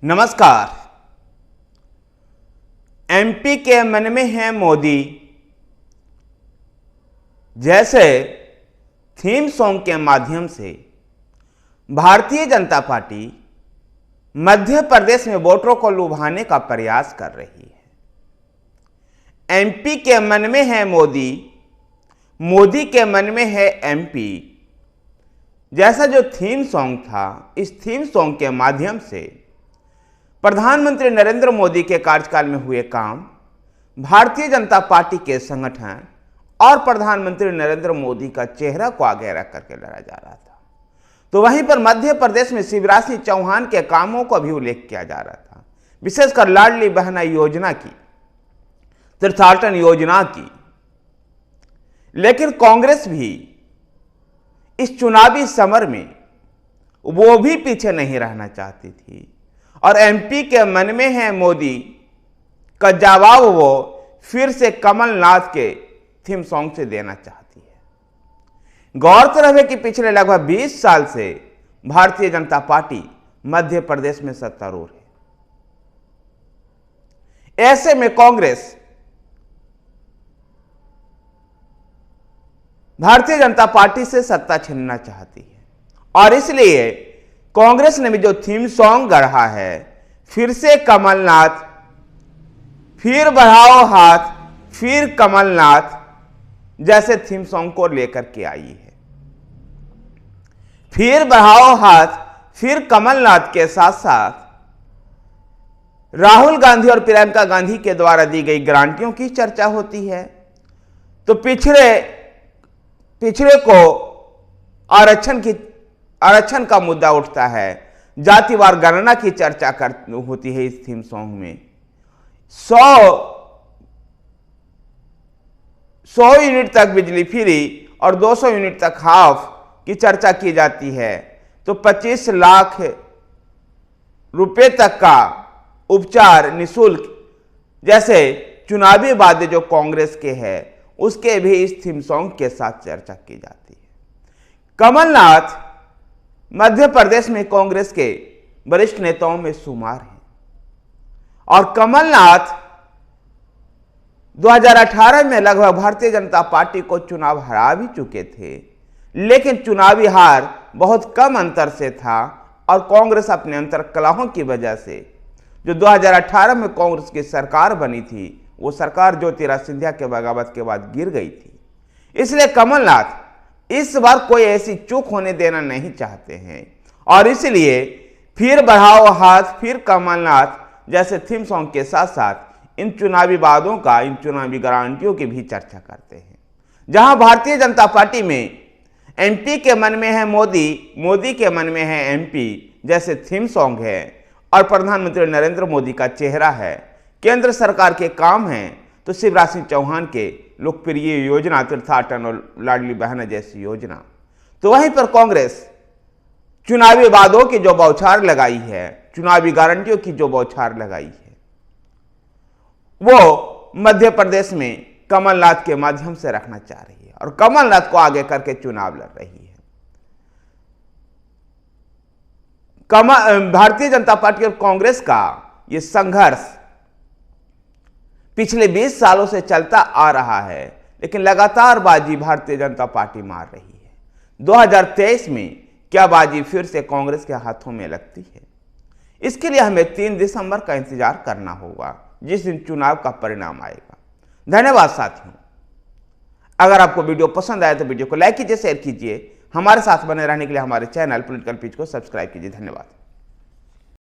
नमस्कार। एमपी के मन में है मोदी जैसे थीम सॉन्ग के माध्यम से भारतीय जनता पार्टी मध्य प्रदेश में वोटरों को लुभाने का प्रयास कर रही है। एमपी के मन में है मोदी, मोदी के मन में है एमपी जैसा जो थीम सॉन्ग था, इस थीम सॉन्ग के माध्यम से प्रधानमंत्री नरेंद्र मोदी के कार्यकाल में हुए काम, भारतीय जनता पार्टी के संगठन और प्रधानमंत्री नरेंद्र मोदी का चेहरा को आगे रख करके लड़ा जा रहा था। तो वहीं पर मध्य प्रदेश में शिवराज सिंह चौहान के कामों को भी उल्लेख किया जा रहा था, विशेषकर लाडली बहना योजना की, तीर्थाटन योजना की। लेकिन कांग्रेस भी इस चुनावी समर में वो भी पीछे नहीं रहना चाहती थी और एमपी के मन में है मोदी का जवाब वो फिर से कमलनाथ के थीम सॉन्ग से देना चाहती है। गौरतलब है कि पिछले लगभग 20 साल से भारतीय जनता पार्टी मध्य प्रदेश में सत्तारूढ़ है। ऐसे में कांग्रेस भारतीय जनता पार्टी से सत्ता छीनना चाहती है और इसलिए कांग्रेस ने भी जो थीम सॉन्ग गढ़ा है, फिर से कमलनाथ, फिर बढ़ाओ हाथ, फिर कमलनाथ जैसे थीम सॉन्ग को लेकर के आई है। फिर बढ़ाओ हाथ, फिर कमलनाथ के साथ साथ राहुल गांधी और प्रियंका गांधी के द्वारा दी गई गारंटियों की चर्चा होती है। तो पिछड़े को आरक्षण का मुद्दा उठता है, जातिवार गणना की चर्चा होती है इस थीम सॉन्ग में। 100 यूनिट तक बिजली फ्री और 200 यूनिट तक हाफ की चर्चा की जाती है। तो 25 लाख रुपए तक का उपचार निःशुल्क जैसे चुनावी वादे जो कांग्रेस के हैं, उसके भी इस थीम सॉन्ग के साथ चर्चा की जाती है। कमलनाथ मध्य प्रदेश में कांग्रेस के वरिष्ठ नेताओं में शुमार हैं और कमलनाथ 2018 में लगभग भारतीय जनता पार्टी को चुनाव हरा भी चुके थे, लेकिन चुनावी हार बहुत कम अंतर से था और कांग्रेस अपने अंतर्कलहों की वजह से जो 2018 में कांग्रेस की सरकार बनी थी, वो सरकार ज्योतिरादित्य सिंधिया के बगावत के बाद गिर गई थी। इसलिए कमलनाथ इस बार कोई ऐसी चूक होने देना नहीं चाहते हैं और इसलिए फिर बढ़ाओ हाथ, फिर कमलनाथ जैसे थीम सॉन्ग के साथ साथ इन चुनावी वादों का, इन चुनावी गारंटियों की भी चर्चा करते हैं। जहां भारतीय जनता पार्टी में एमपी के मन में है मोदी, मोदी के मन में है एमपी जैसे थीम सॉन्ग है और प्रधानमंत्री नरेंद्र मोदी का चेहरा है, केंद्र सरकार के काम हैं, तो शिवराज सिंह चौहान के लोकप्रिय योजना तीर्थाटन और लाडली बहना जैसी योजना। तो वहीं पर कांग्रेस चुनावी वादों की जो बौछार लगाई है, चुनावी गारंटियों की जो बौछार लगाई है, वो मध्य प्रदेश में कमलनाथ के माध्यम से रखना चाह रही है और कमलनाथ को आगे करके चुनाव लड़ रही है। भारतीय जनता पार्टी और कांग्रेस का यह संघर्ष पिछले 20 सालों से चलता आ रहा है, लेकिन लगातार बाजी भारतीय जनता पार्टी मार रही है। 2023 में क्या बाजी फिर से कांग्रेस के हाथों में लगती है? इसके लिए हमें 3 दिसंबर का इंतजार करना होगा, जिस दिन चुनाव का परिणाम आएगा। धन्यवाद साथियों। अगर आपको वीडियो पसंद आए तो वीडियो को लाइक कीजिए, शेयर कीजिए। हमारे साथ बने रहने के लिए हमारे चैनल पॉलिटिकल पिच को सब्सक्राइब कीजिए। धन्यवाद।